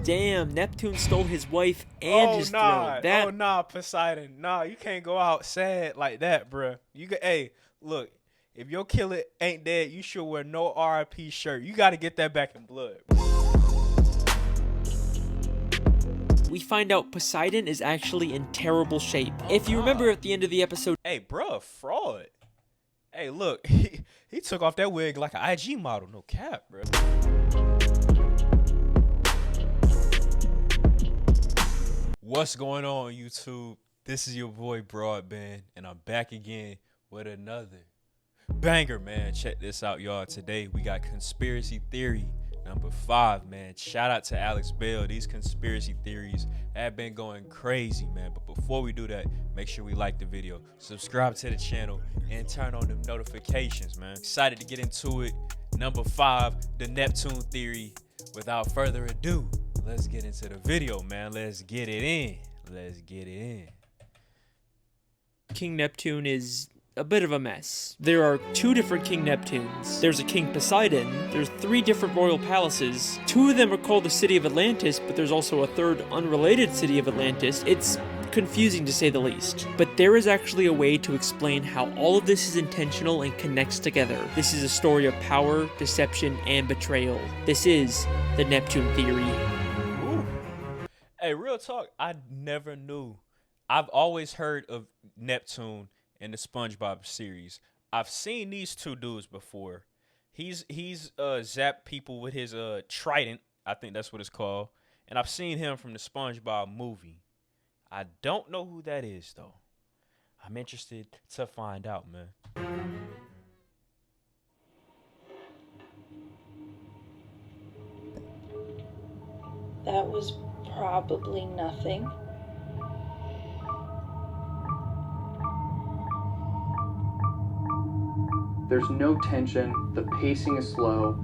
Damn, Neptune stole his wife and his throne. Oh nah, Poseidon. Nah, you can't go out sad like that, bruh. Hey, look, if your killer ain't dead, you should wear no RIP shirt. You gotta get that back in blood. We find out Poseidon is actually in terrible shape. If you remember at the end of the episode... Hey, bruh, fraud. Hey, look, he took off that wig like an IG model. No cap, bruh. What's going on, YouTube? This is your boy Broadband, and I'm back again with another banger, man. Check this out, y'all. Today we got conspiracy theory number 5, man. Shout out to Alex Bale. These conspiracy theories have been going crazy, man. But before we do that, make sure we like the video, subscribe to the channel, and turn on the notifications, man. Excited to get into it. Number 5, the Neptune theory. Without further ado, let's get into the video, man. Let's get it in. Let's get it in. King Neptune is a bit of a mess. There are 2 different King Neptunes. There's a King Poseidon. There's 3 different royal palaces. 2 of them are called the City of Atlantis, but there's also a 3rd unrelated City of Atlantis. It's confusing to say the least. But there is actually a way to explain how all of this is intentional and connects together. This is a story of power, deception, and betrayal. This is the Neptune theory. Ooh. Hey, real talk, I never knew. I've always heard of Neptune in the Spongebob series. I've seen these 2 dudes before. He's zapped people with his trident. I think that's what it's called. And I've seen him from the Spongebob movie. I don't know who that is, though. I'm interested to find out, man. That was probably nothing. There's no tension, the pacing is slow,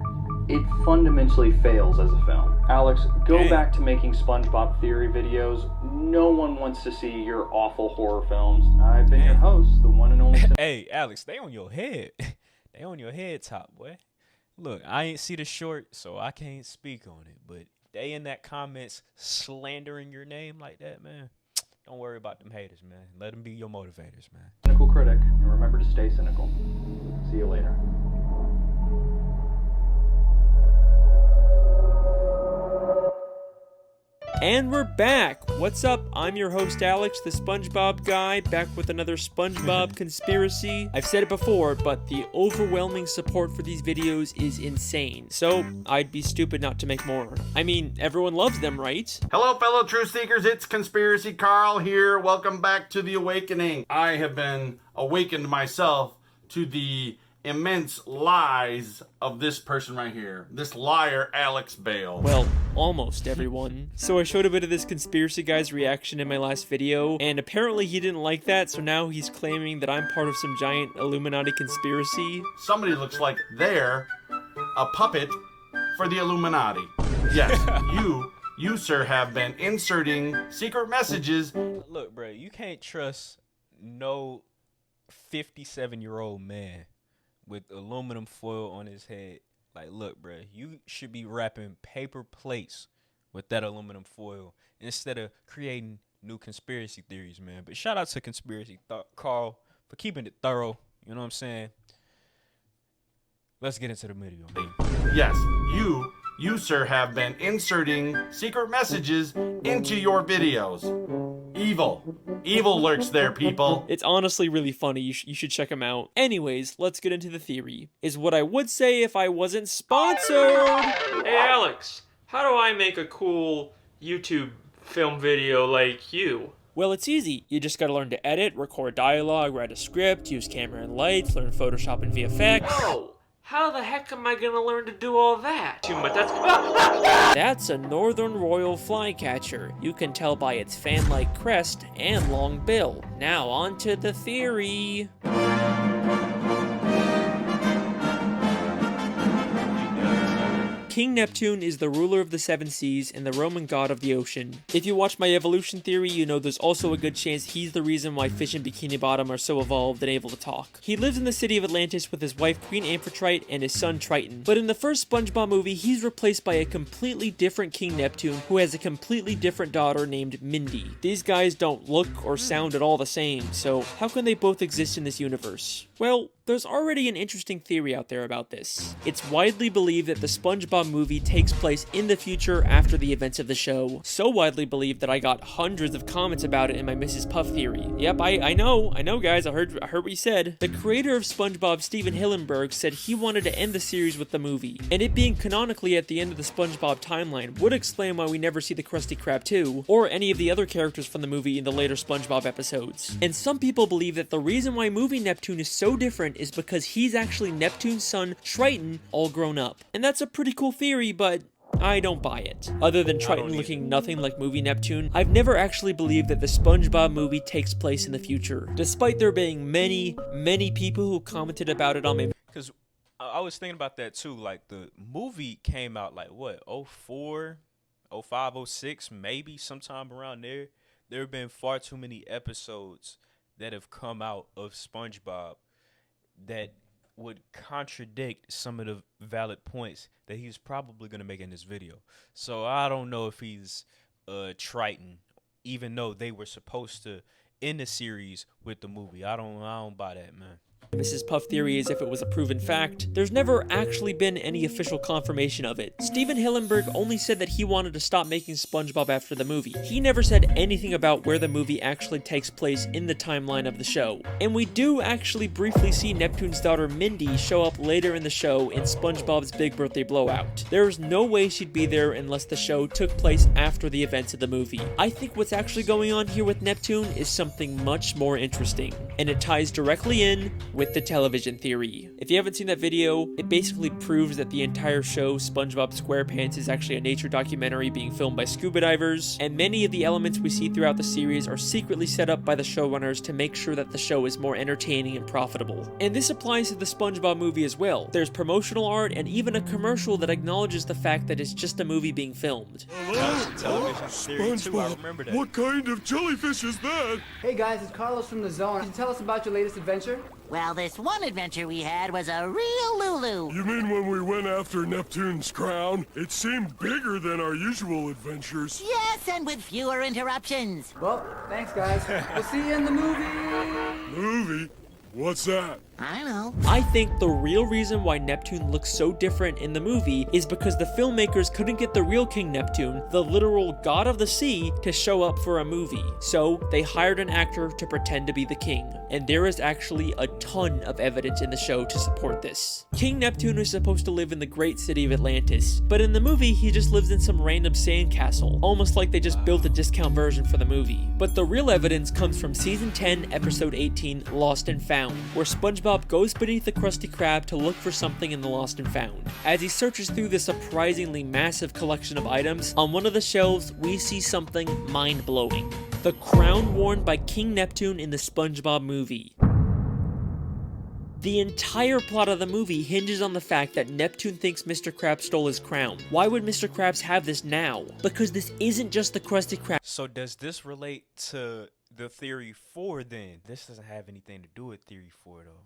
it fundamentally fails as a film. Alex, go back to making SpongeBob theory videos. No one wants to see your awful horror films. I've been your host, the one and only... Hey, Alex, they on your head. They on your head top, boy. Look, I ain't see the short, so I can't speak on it, but they in that comments slandering your name like that, man. Don't worry about them haters, man. Let them be your motivators, man. Cynical critic, and remember to stay cynical. See you later. And we're back! What's up? I'm your host Alex, the SpongeBob guy, back with another SpongeBob conspiracy. I've said it before, but the overwhelming support for these videos is insane. So, I'd be stupid not to make more. I mean, everyone loves them, right? Hello, fellow truth seekers. It's Conspiracy Carl here. Welcome back to The Awakening. I have been awakened myself to the immense lies of this person right here. This liar, Alex Bale. Well, almost everyone. So I showed a bit of this conspiracy guy's reaction in my last video, and apparently he didn't like that, so now he's claiming that I'm part of some giant Illuminati conspiracy. Somebody looks like they're a puppet for the Illuminati. Yes, you sir, have been inserting secret messages. Look, bro, you can't trust no 57-year-old man with aluminum foil on his head. Like, look, bro, you should be wrapping paper plates with that aluminum foil instead of creating new conspiracy theories, man. But shout out to Conspiracy Carl for keeping it thorough. You know what I'm saying? Let's get into the video, man. Yes, you sir, have been inserting secret messages into your videos. Evil lurks there, people. It's honestly really funny. You should check them out. Anyways, let's get into the theory. Is what I would say if I wasn't sponsored. Hey Alex, how do I make a cool YouTube film video like you? Well, it's easy. You just gotta learn to edit, record dialogue, write a script, use camera and lights, learn Photoshop and VFX. Whoa! How the heck am I gonna learn to do all that? Too much. That's a northern royal flycatcher. You can tell by its fan-like crest and long bill. Now on to the theory. King Neptune is the ruler of the seven seas and the Roman god of the ocean. If you watch my evolution theory, you know there's also a good chance he's the reason why fish in Bikini Bottom are so evolved and able to talk. He lives in the city of Atlantis with his wife Queen Amphitrite and his son Triton. But in the first SpongeBob movie, he's replaced by a completely different King Neptune who has a completely different daughter named Mindy. These guys don't look or sound at all the same, so how can they both exist in this universe? Well, there's already an interesting theory out there about this. It's widely believed that the SpongeBob movie takes place in the future after the events of the show. So widely believed that I got hundreds of comments about it in my Mrs. Puff theory. Yep, I know guys, I heard what you said. The creator of SpongeBob, Steven Hillenburg, said he wanted to end the series with the movie, and it being canonically at the end of the SpongeBob timeline would explain why we never see the Krusty Krab 2, or any of the other characters from the movie in the later SpongeBob episodes. And some people believe that the reason why movie Neptune is so different is because he's actually Neptune's son, Triton, all grown up. And that's a pretty cool theory, but I don't buy it. Other than Triton looking nothing like movie Neptune, I've never actually believed that the SpongeBob movie takes place in the future, despite there being many people who commented about it on my... Because I was thinking about that too. Like, the movie came out like, what, 04, 05, 06, maybe sometime around there. There have been far too many episodes that have come out of SpongeBob that would contradict some of the valid points that he's probably going to make in this video. So I don't know if he's Triton, even though they were supposed to end the series with the movie. I don't buy that, man. Mrs. Puff theory is if it was a proven fact, there's never actually been any official confirmation of it. Steven Hillenburg only said that he wanted to stop making SpongeBob after the movie. He never said anything about where the movie actually takes place in the timeline of the show. And we do actually briefly see Neptune's daughter Mindy show up later in the show in SpongeBob's Big Birthday Blowout. There's no way she'd be there unless the show took place after the events of the movie. I think what's actually going on here with Neptune is something much more interesting, and it ties directly in with the television theory. If you haven't seen that video, it basically proves that the entire show, SpongeBob SquarePants, is actually a nature documentary being filmed by scuba divers, and many of the elements we see throughout the series are secretly set up by the showrunners to make sure that the show is more entertaining and profitable. And this applies to the SpongeBob movie as well. There's promotional art and even a commercial that acknowledges the fact that it's just a movie being filmed. SpongeBob, what kind of jellyfish is that? Hey guys, it's Carlos from The Zone. Can you tell us about your latest adventure? Well, this one adventure we had was a real Lulu. You mean when we went after Neptune's crown? It seemed bigger than our usual adventures. Yes, and with fewer interruptions. Well, thanks guys. We'll see you in the movie. Movie? What's that? I know. I think the real reason why Neptune looks so different in the movie is because the filmmakers couldn't get the real King Neptune, the literal god of the sea, to show up for a movie. So they hired an actor to pretend to be the king. And there is actually a ton of evidence in the show to support this. King Neptune is supposed to live in the great city of Atlantis, but in the movie he just lives in some random sandcastle, almost like they just built a discount version for the movie. But the real evidence comes from season 10, episode 18, Lost and Found, where SpongeBob goes beneath the Krusty Krab to look for something in the Lost and Found. As he searches through this surprisingly massive collection of items, on one of the shelves we see something mind-blowing. The crown worn by King Neptune in the SpongeBob movie. The entire plot of the movie hinges on the fact that Neptune thinks Mr. Krabs stole his crown. Why would Mr. Krabs have this now? Because this isn't just the Krusty Krab. So does this relate to the theory 4 then? This doesn't have anything to do with theory 4 though.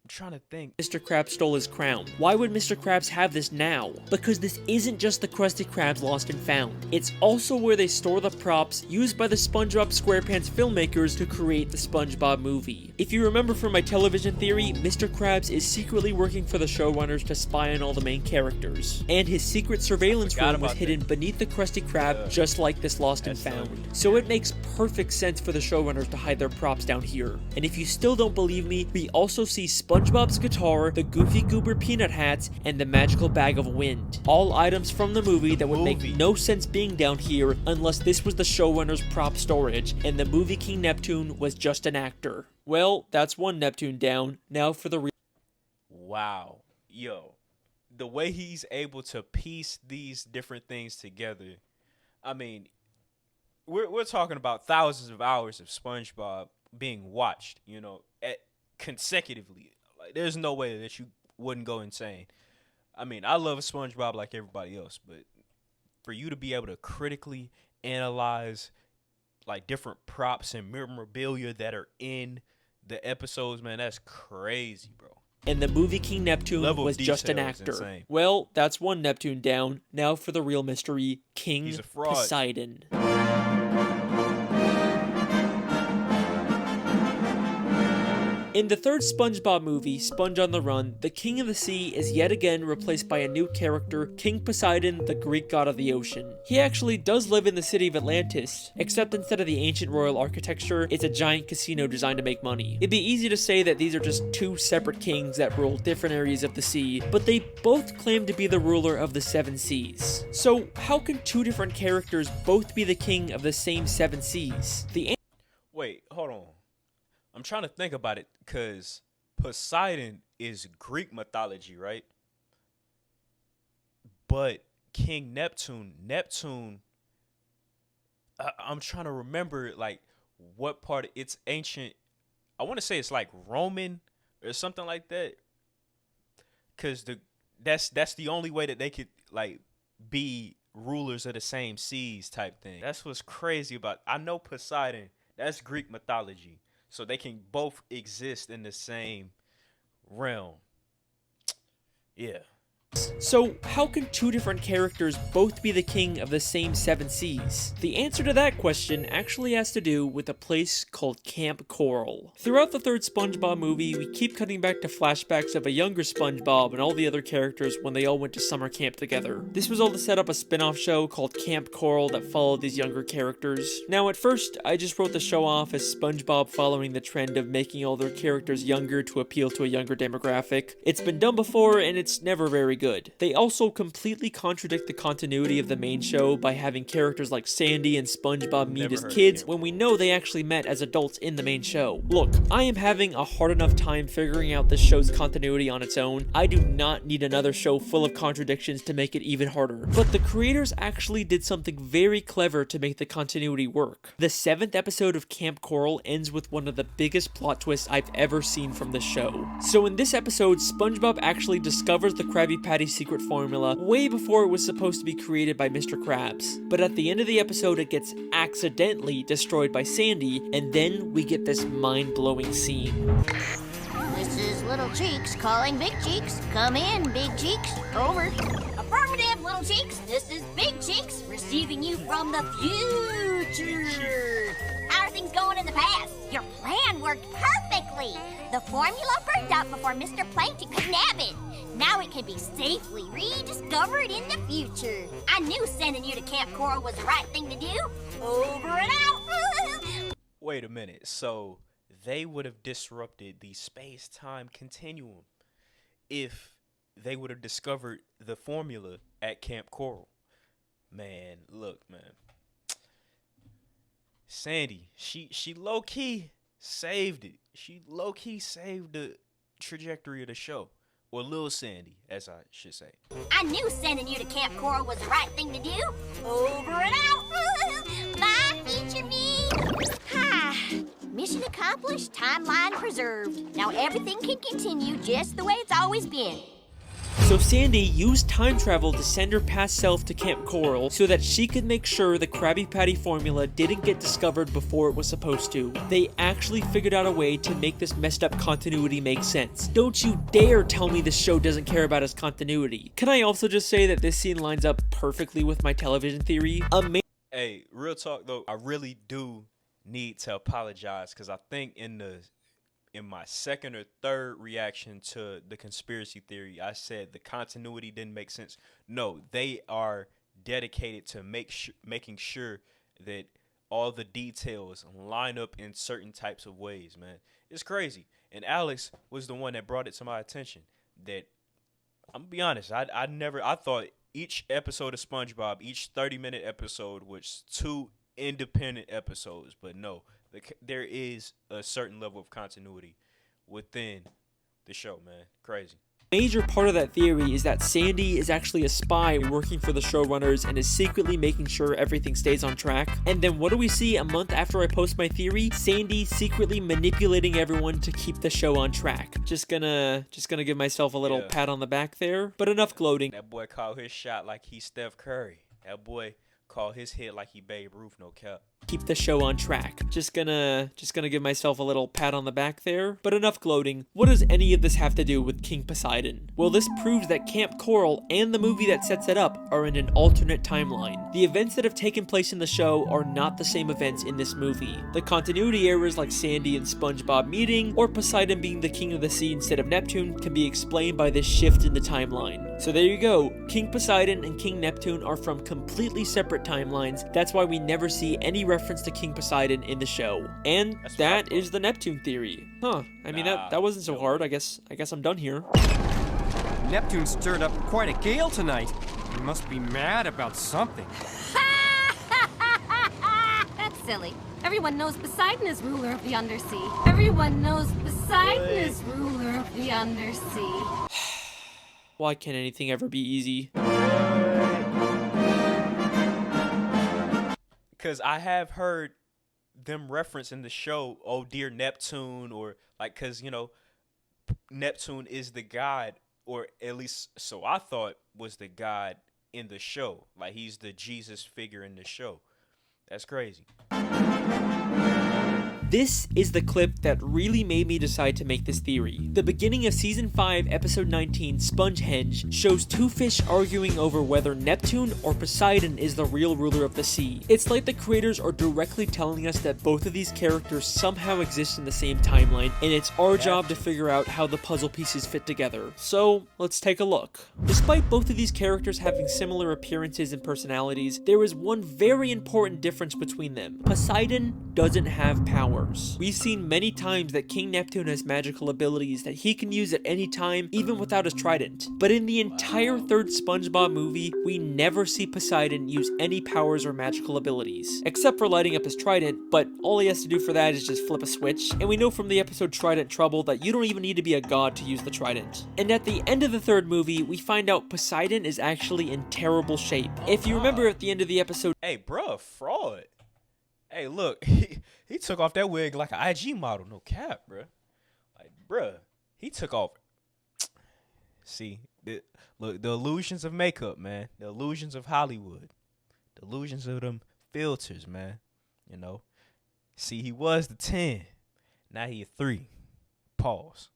I'm trying to think. Mr. Krabs stole his crown. Why would Mr. Krabs have this now? Because this isn't just the Krusty Krabs Lost and Found. It's also where they store the props used by the SpongeBob SquarePants filmmakers to create the SpongeBob movie. If you remember from my television theory, Mr. Krabs is secretly working for the showrunners to spy on all the main characters. And his secret surveillance room was hidden beneath the Krusty Krab, just like this Lost and Found. So it makes perfect sense for the showrunners to hide their props down here. And if you still don't believe me, we also see SpongeBob's guitar, the Goofy Goober peanut hats, and the magical bag of wind. All items from the movie that would make no sense being down here unless this was the showrunner's prop storage and the movie King Neptune was just an actor. Well, that's one Neptune down. Now for the real. Wow. Yo, the way he's able to piece these different things together. I mean, we're talking about thousands of hours of SpongeBob being watched, consecutively. Like, there's no way that you wouldn't go insane. I mean, I love SpongeBob like everybody else, but for you to be able to critically analyze like different props and memorabilia that are in the episodes, man, that's crazy, bro. And the movie King Neptune Level of was just an detail is actor. insane. Well, that's one Neptune down. Now for the real mystery, King He's a fraud. Poseidon. In the third SpongeBob movie, Sponge on the Run, the King of the Sea is yet again replaced by a new character, King Poseidon, the Greek god of the ocean. He actually does live in the city of Atlantis, except instead of the ancient royal architecture, it's a giant casino designed to make money. It'd be easy to say that these are just two separate kings that rule different areas of the sea, but they both claim to be the ruler of the seven seas. So how can two different characters both be the king of the same seven seas? Wait, hold on. I'm trying to think about it because Poseidon is Greek mythology, right? But King Neptune, I'm trying to remember like what part it's ancient. I want to say it's like Roman or something like that. Cause that's the only way that they could like be rulers of the same seas type thing. That's what's crazy about. I know Poseidon, that's Greek mythology. So they can both exist in the same realm. Yeah. So how can two different characters both be the king of the same seven seas? The answer to that question actually has to do with a place called Camp Coral. Throughout the third SpongeBob movie, we keep cutting back to flashbacks of a younger SpongeBob and all the other characters when they all went to summer camp together. This was all to set up a spin-off show called Camp Coral that followed these younger characters. Now at first, I just wrote the show off as SpongeBob following the trend of making all their characters younger to appeal to a younger demographic. It's been done before and it's never very good. They also completely contradict the continuity of the main show by having characters like Sandy and SpongeBob meet as kids when we know they actually met as adults in the main show. Look, I am having a hard enough time figuring out this show's continuity on its own. I do not need another show full of contradictions to make it even harder. But the creators actually did something very clever to make the continuity work. The 7th episode of Camp Coral ends with one of the biggest plot twists I've ever seen from the show. So in this episode, SpongeBob actually discovers the Krabby Patty secret formula way before it was supposed to be created by Mr. Krabs. But at the end of the episode, it gets accidentally destroyed by Sandy, and then we get this mind-blowing scene. This is Little Cheeks calling Big Cheeks. Come in, Big Cheeks. Over. Affirmative, Little Cheeks. This is Big Cheeks receiving you from the future. How are things going in the past? Your plan worked perfectly. The formula burned up before Mr. Plankton could nab it. Now it can be safely rediscovered in the future. I knew sending you to Camp Coral was the right thing to do. Over and out. Wait a minute. So they would have disrupted the space-time continuum if they would have discovered the formula at Camp Coral. Man, look, man. Sandy, she low-key saved it. She low-key saved the trajectory of the show. Or Lil Sandy, as I should say. I knew sending you to Camp Coral was the right thing to do. Over and out. Bye, future me. Ha. Mission accomplished, timeline preserved. Now everything can continue just the way it's always been. So Sandy used time travel to send her past self to Camp Coral so that she could make sure the Krabby Patty formula didn't get discovered before it was supposed to. They actually figured out a way to make this messed up continuity make sense. Don't you dare tell me this show doesn't care about its continuity. Can I also just say that this scene lines up perfectly with my television theory? Hey, real talk though, I really do need to apologize because I think in my second or third reaction to the conspiracy theory, I said the continuity didn't make sense. No, they are dedicated to making sure that all the details line up in certain types of ways, man. It's crazy. And Alex was the one that brought it to my attention that, I'm gonna be honest, I thought each episode of SpongeBob, each 30-minute episode was 2 independent episodes, but no. There is a certain level of continuity within the show, man. Crazy. Major part of that theory is that Sandy is actually a spy working for the showrunners and is secretly making sure everything stays on track. And then what do we see a month after I post my theory? Sandy secretly manipulating everyone to keep the show on track. Just gonna give myself a little pat on the back there, but enough gloating. That boy called his shot like he's Steph Curry. That boy called his hit like he Babe Ruth, no cap. Keep the show on track. Just gonna give myself a little pat on the back there, but enough gloating. What does any of this have to do with King Poseidon? Well, this proves that Camp Coral and the movie that sets it up are in an alternate timeline. The events that have taken place in the show are not the same events in this movie. The continuity errors like Sandy and SpongeBob meeting, or Poseidon being the king of the sea instead of Neptune, can be explained by this shift in the timeline. So there you go. King Poseidon and King Neptune are from completely separate timelines. That's why we never see any reference to King Poseidon in the show. And that is the Neptune theory. Huh. I mean, that wasn't so hard. I guess I'm done here. Neptune stirred up quite a gale tonight. He must be mad about something. That's silly. Everyone knows Poseidon is ruler of the undersea. Everyone knows Poseidon is ruler of the undersea. Why can't anything ever be easy? Because I have heard them reference in the show, oh dear Neptune, or like, because, you know, Neptune is the god, or at least so I thought was the god in the show. Like, he's the Jesus figure in the show. That's crazy. This is the clip that really made me decide to make this theory. The beginning of Season 5, Episode 19, SPONGEHENGE, shows two fish arguing over whether Neptune or Poseidon is the real ruler of the sea. It's like the creators are directly telling us that both of these characters somehow exist in the same timeline, and it's our job to figure out how the puzzle pieces fit together. So, let's take a look. Despite both of these characters having similar appearances and personalities, there is one very important difference between them. Poseidon doesn't have power. We've seen many times that King Neptune has magical abilities that he can use at any time, even without his trident. But in the entire third SpongeBob movie, we never see Poseidon use any powers or magical abilities, except for lighting up his trident, but all he has to do for that is just flip a switch. And we know from the episode Trident Trouble that you don't even need to be a god to use the trident. And at the end of the third movie, we find out Poseidon is actually in terrible shape. If you remember at the end of the episode, hey, bruh, fraud. Hey, look, he took off that wig like an IG model. No cap, bruh. Like, bruh, he took off. See, look, the illusions of makeup, man. The illusions of Hollywood. The illusions of them filters, man. You know. See, he was the 10. Now he a 3. Pause.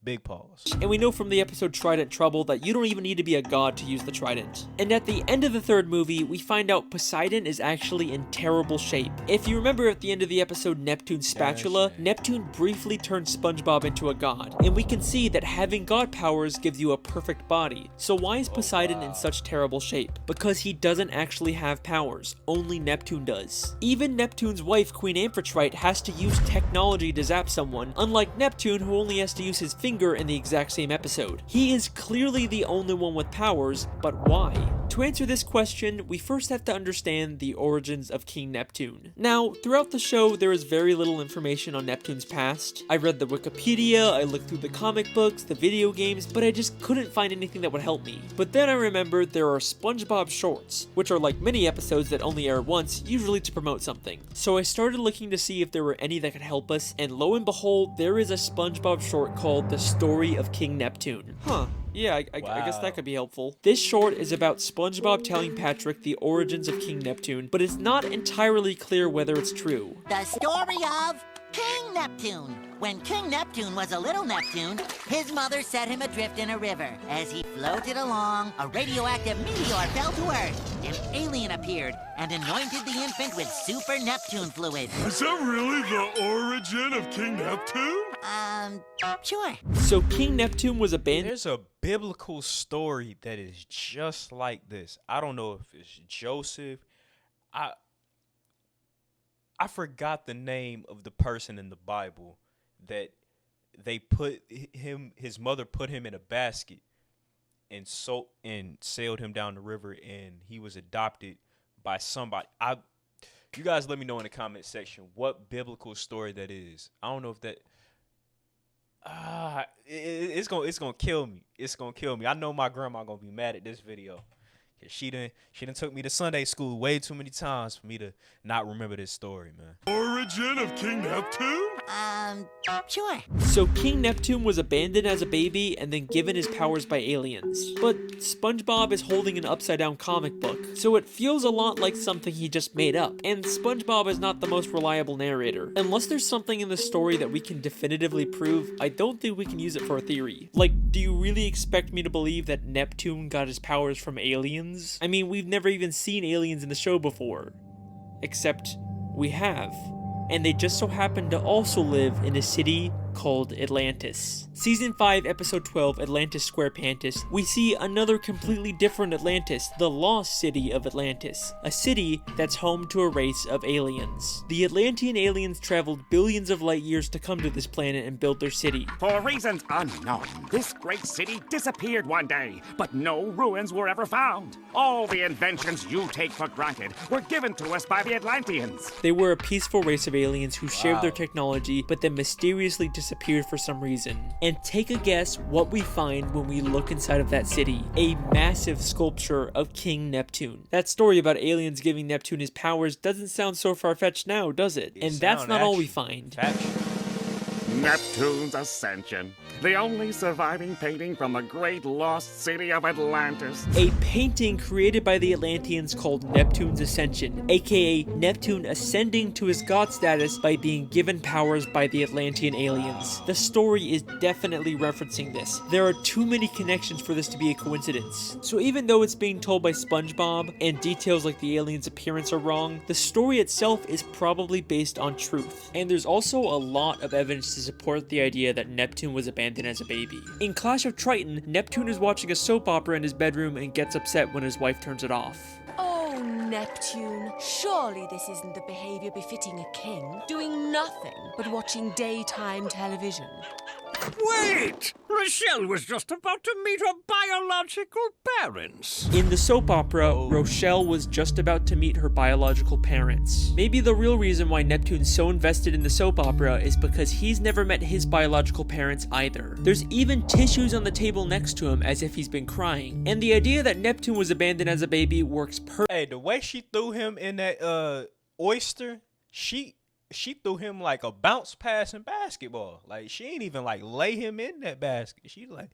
Big pause. And we know from the episode Trident Trouble that you don't even need to be a god to use the trident. And at the end of the third movie, we find out Poseidon is actually in terrible shape. If you remember at the end of the episode Neptune's Spatula, Neptune briefly turned SpongeBob into a god. And we can see that having god powers gives you a perfect body. So why is Poseidon in such terrible shape? Because he doesn't actually have powers. Only Neptune does. Even Neptune's wife, Queen Amphitrite, has to use technology to zap someone, unlike Neptune, who only has to use his finger in the exact same episode. He is clearly the only one with powers, but why? To answer this question, we first have to understand the origins of King Neptune. Now, throughout the show, there is very little information on Neptune's past. I read the Wikipedia, I looked through the comic books, the video games, but I just couldn't find anything that would help me. But then I remembered there are SpongeBob shorts, which are like mini episodes that only air once, usually to promote something. So I started looking to see if there were any that could help us, and lo and behold, there is a SpongeBob short called The Story of King Neptune. Huh. Yeah, I guess that could be helpful. This short is about SpongeBob telling Patrick the origins of King Neptune, but it's not entirely clear whether it's true. The story of King Neptune. When King Neptune was a little Neptune, his mother set him adrift in a river. As he floated along, a radioactive meteor fell to Earth. An alien appeared and anointed the infant with super Neptune fluid. Is that really the origin of King Neptune? Sure. So King Neptune was abandoned. There's a biblical story that is just like this. I don't know if it's Joseph. I forgot the name of the person in the Bible that they put him, his mother put him in a basket and sailed him down the river, and he was adopted by somebody. You guys let me know in the comment section what biblical story that is. I don't know if that It's gonna kill me. It's gonna kill me. I know my grandma gonna be mad at this video. Cause she done took me to Sunday school way too many times for me to not remember this story, man. Origin of King Neptune? Sure. So King Neptune was abandoned as a baby and then given his powers by aliens. But SpongeBob is holding an upside-down comic book, so it feels a lot like something he just made up. And SpongeBob is not the most reliable narrator. Unless there's something in the story that we can definitively prove, I don't think we can use it for a theory. Like, do you really expect me to believe that Neptune got his powers from aliens? I mean, we've never even seen aliens in the show before. Except, we have. And they just so happen to also live in a city called Atlantis. Season 5, Episode 12, Atlantis Square-Pantis, we see another completely different Atlantis, the lost city of Atlantis, a city that's home to a race of aliens. The Atlantean aliens traveled billions of light years to come to this planet and build their city. For reasons unknown, this great city disappeared one day, but no ruins were ever found. All the inventions you take for granted were given to us by the Atlanteans. They were a peaceful race of aliens who shared their technology, but then mysteriously disappeared for some reason. And take a guess what we find when we look inside of that city. A massive sculpture of King Neptune. That story about aliens giving Neptune his powers doesn't sound so far-fetched now, does it? And that's not all we find. Neptune's Ascension, the only surviving painting from the great lost city of Atlantis. A painting created by the Atlanteans called Neptune's Ascension, aka Neptune ascending to his god status by being given powers by the Atlantean aliens. The story is definitely referencing this. There are too many connections for this to be a coincidence. So even though it's being told by SpongeBob, and details like the aliens' appearance are wrong, the story itself is probably based on truth. And there's also a lot of evidence to support the idea that Neptune was abandoned as a baby. In Clash of Triton, Neptune is watching a soap opera in his bedroom and gets upset when his wife turns it off. Oh, Neptune, surely this isn't the behavior befitting a king, doing nothing but watching daytime television. Wait! Rochelle was just about to meet her biological parents. In the soap opera, Rochelle was just about to meet her biological parents. Maybe the real reason why Neptune's so invested in the soap opera is because he's never met his biological parents either. There's even tissues on the table next to him as if he's been crying. And the idea that Neptune was abandoned as a baby works perfectly. Hey, the way she threw him in that oyster, she threw him like a bounce pass in basketball. Like, she ain't even like lay him in that basket. She like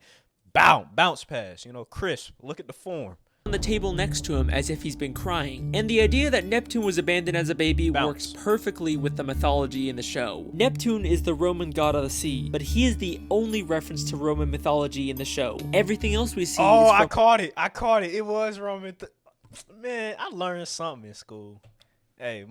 bounce pass, you know, crisp. Look at the form. On the table next to him as if he's been crying. And the idea that Neptune was abandoned as a baby works perfectly with the mythology in the show. Neptune is the Roman god of the sea, but he is the only reference to Roman mythology in the show. Everything else we see is I caught it. It was Roman. Man, I learned something in school. Hey,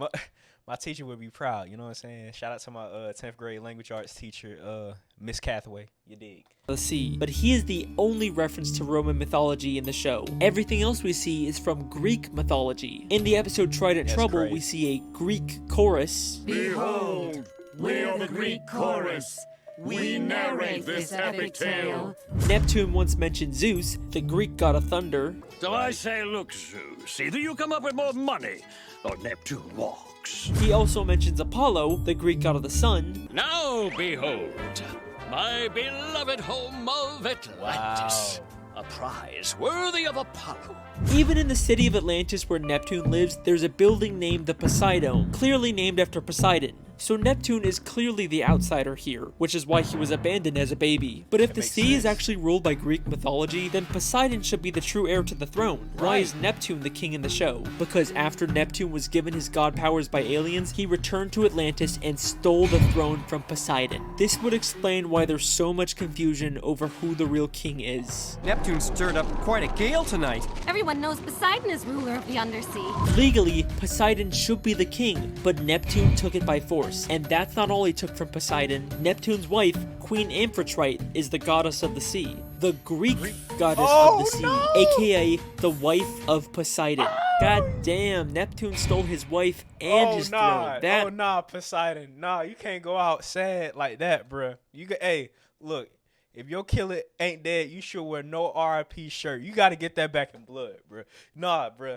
my teacher would be proud, you know what I'm saying? Shout out to my 10th grade language arts teacher, Miss Cathaway. You dig? The sea, but he is the only reference to Roman mythology in the show. Everything else we see is from Greek mythology. In the episode Trident Trouble, we see a Greek chorus. Behold, we're the Greek chorus. We narrate this epic tale. Neptune once mentioned Zeus, the Greek god of thunder. So I say, look, Zeus, either you come up with more money, or Neptune walks. He also mentions Apollo, the Greek god of the sun. Now behold, my beloved home of Atlantis. A prize worthy of Apollo. Even in the city of Atlantis where Neptune lives, there's a building named the Poseidon, clearly named after Poseidon. So Neptune is clearly the outsider here, which is why he was abandoned as a baby. But if the sea is actually ruled by Greek mythology, then Poseidon should be the true heir to the throne. Why is Neptune the king in the show? Because after Neptune was given his god powers by aliens, he returned to Atlantis and stole the throne from Poseidon. This would explain why there's so much confusion over who the real king is. Neptune stirred up quite a gale tonight. Everyone knows Poseidon is ruler of the undersea. Legally, Poseidon should be the king, but Neptune took it by force. And that's not all he took from Poseidon. Neptune's wife, Queen Amphitrite, is the goddess of the sea. The Greek goddess of the sea, aka the wife of Poseidon. God damn, Neptune stole his wife and his throne. Oh, nah, Poseidon. Nah, you can't go out sad like that, bruh. Hey, look. If your killer ain't dead, you should wear no RIP shirt. You got to get that back in blood, bro. Nah, bro.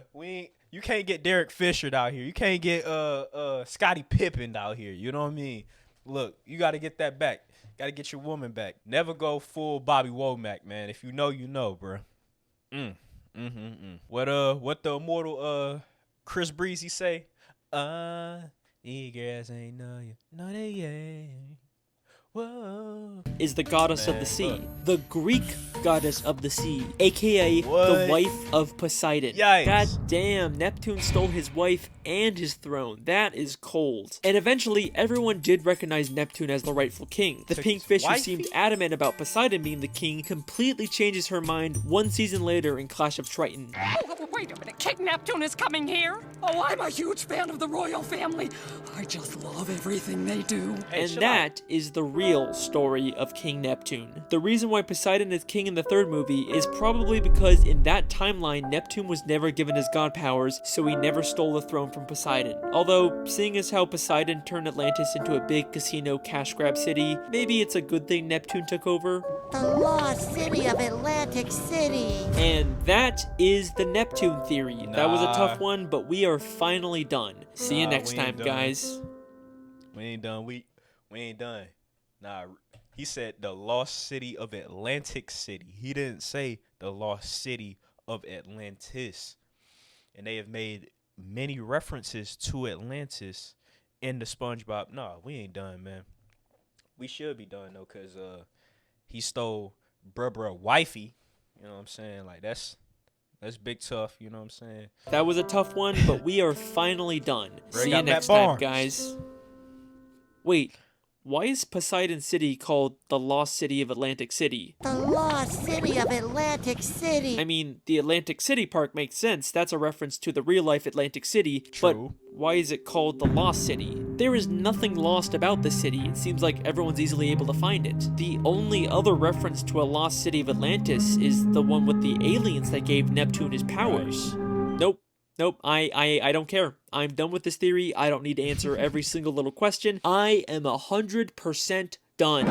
You can't get Derek Fisher out here. You can't get Scottie Pippen out here. You know what I mean? Look, you got to get that back. Gotta get your woman back. Never go full Bobby Womack, man. If you know, you know, bro. What the immortal Chris Breezy say? These girls ain't know you. No, they ain't. Whoa. Is the goddess of the sea, the Greek goddess of the sea, aka What? the wife of Poseidon. Yikes. God damn, Neptune stole his wife and his throne. That is cold. And eventually, everyone did recognize Neptune as the rightful king. The Took pink his fish who wifey? seemed adamant about Poseidon being the king completely changes her mind one season later in Clash of Triton. Wait a minute, King Neptune is coming here? Oh, I'm a huge fan of the royal family. I just love everything they do. And that is the real story of King Neptune. The reason why Poseidon is king in the third movie is probably because in that timeline, Neptune was never given his god powers, so he never stole the throne from Poseidon. Although, seeing as how Poseidon turned Atlantis into a big casino cash grab city, maybe it's a good thing Neptune took over. The lost city of Atlantic City. And that is the Neptune theory. That was a Nah. tough one, but we are finally done. See you Nah, next we ain't time, done. guys. We ain't done. We ain't done. Nah, he said the lost city of Atlantic City. He didn't say the lost city of Atlantis. And they have made many references to Atlantis in the SpongeBob. Nah, we ain't done, man. We should be done though, cause he stole bruh wifey. You know what I'm saying? Like that's big tough. You know what I'm saying? That was a tough one, but we are finally done. Bro, See got you Matt next time, Barnes. guys. Wait, why is Poseidon City called the Lost City of Atlantic City? The lost city of Atlantic City. I mean, the Atlantic City Park makes sense. That's a reference to the real-life Atlantic City. True. But why is it called the Lost City? There is nothing lost about the city. It seems like everyone's easily able to find it. The only other reference to a lost city of Atlantis is the one with the aliens that gave Neptune his powers. Nope, I don't care. I'm done with this theory. I don't need to answer every single little question. I am 100% done.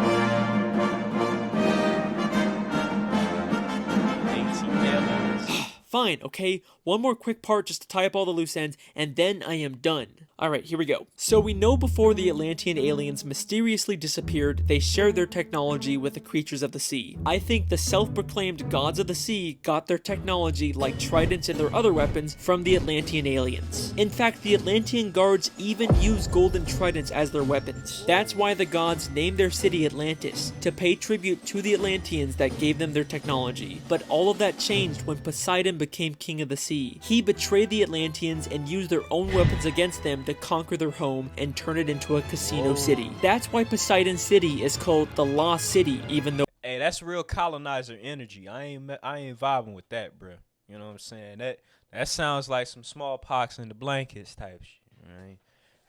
Fine, okay? One more quick part just to tie up all the loose ends, and then I am done. Alright, here we go. So we know before the Atlantean aliens mysteriously disappeared, they shared their technology with the creatures of the sea. I think the self-proclaimed gods of the sea got their technology, like tridents and their other weapons, from the Atlantean aliens. In fact, the Atlantean guards even use golden tridents as their weapons. That's why the gods named their city Atlantis, to pay tribute to the Atlanteans that gave them their technology. But all of that changed when Poseidon became king of the sea. He betrayed the Atlanteans and used their own weapons against them to conquer their home and turn it into a casino city. That's why Poseidon City is called the Lost City, even though— Hey, that's real colonizer energy. I ain't vibing with that, bro. You know what I'm saying? That sounds like some smallpox in the blankets type shit. Right?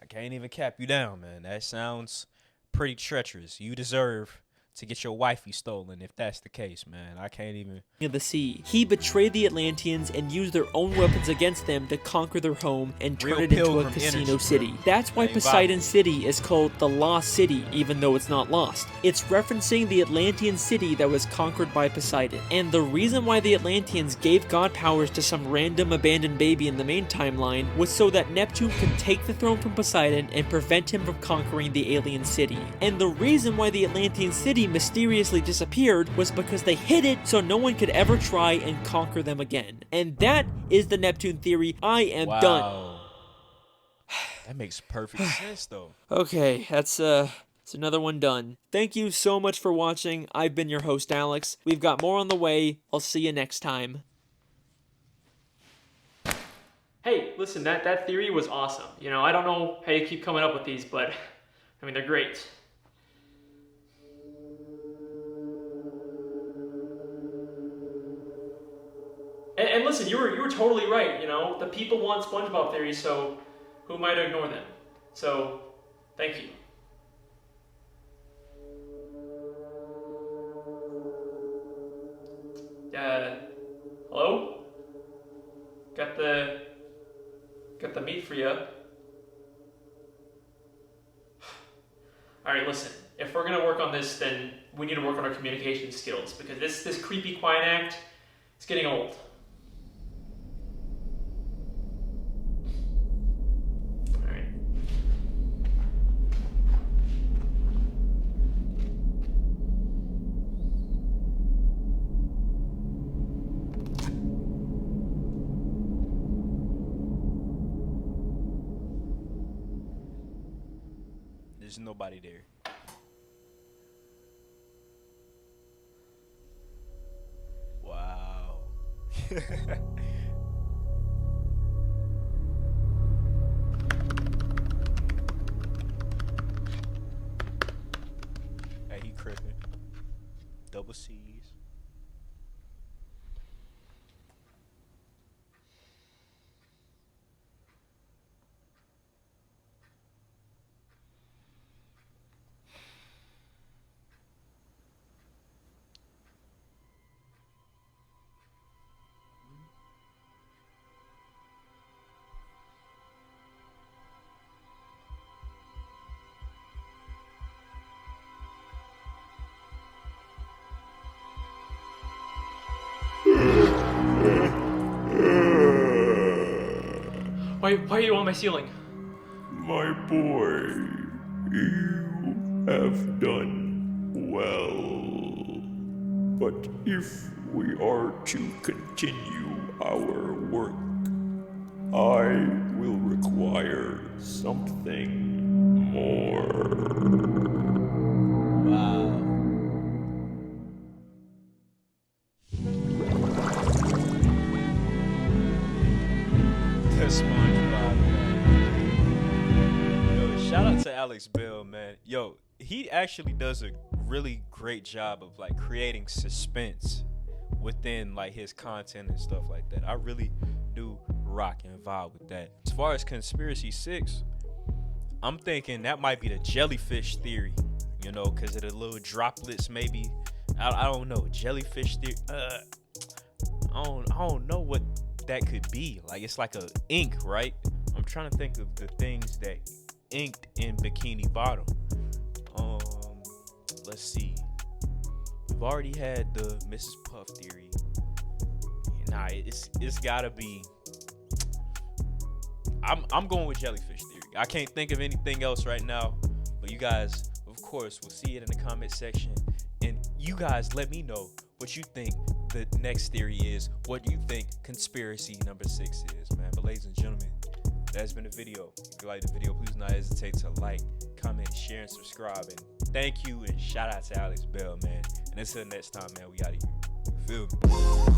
I can't even cap you down, man. That sounds pretty treacherous. You deserve to get your wifey stolen if that's the case, man. I can't even— of the sea. He betrayed the Atlanteans and used their own weapons against them to conquer their home and turn Real it into a pilgrim casino energy, city. bro. That's why I ain't Poseidon vibing. City is called the Lost City, even though it's not lost. It's referencing the Atlantean city that was conquered by Poseidon. And the reason why the Atlanteans gave god powers to some random abandoned baby in the main timeline was so that Neptune could take the throne from Poseidon and prevent him from conquering the alien city. And the reason why the Atlantean city mysteriously disappeared was because they hid it so no one could ever try and conquer them again. And that is the Neptune theory. I am done. That makes perfect sense, though. Okay, that's another one done. Thank you so much for watching. I've been your host, Alex. We've got more on the way. I'll see you next time. Hey, listen, that theory was awesome. You know, I don't know how you keep coming up with these, but I mean, they're great. And listen, you were totally right, you know? The people want SpongeBob theories, so who am I to ignore them? So, thank you. Hello? Got the meat for you. Alright, listen. If we're gonna work on this, then we need to work on our communication skills, because this creepy quiet act, it's getting old. There's nobody there. Wow. Hey, he crippin'. Double C's. Why are you on my ceiling? My boy, you have done well. But if we are to continue our work, I will require something more. Wow. SpongeBob. Yo, shout out to Alex Bale, man. Yo, he actually does a really great job of like creating suspense within like his content and stuff like that. I really do rock and vibe with that. As far as Conspiracy 6, I'm thinking that might be the jellyfish theory, you know, because of the little droplets maybe. I don't know, jellyfish theory. I don't know what that could be. Like, it's like a ink, right? I'm trying to think of the things that inked in Bikini Bottom. Let's see. We've already had the Mrs. Puff theory. Nah, it's gotta be. I'm going with jellyfish theory. I can't think of anything else right now, but you guys, of course, will see it in the comment section, and you guys let me know what you think the next theory is. What do you think conspiracy number 6 is, man? But ladies and gentlemen, that's been the video. If you like the video, please do not hesitate to like, comment, share, and subscribe. And thank you and shout out to Alex Bell, man. And until next time, man, we out of here. You feel me?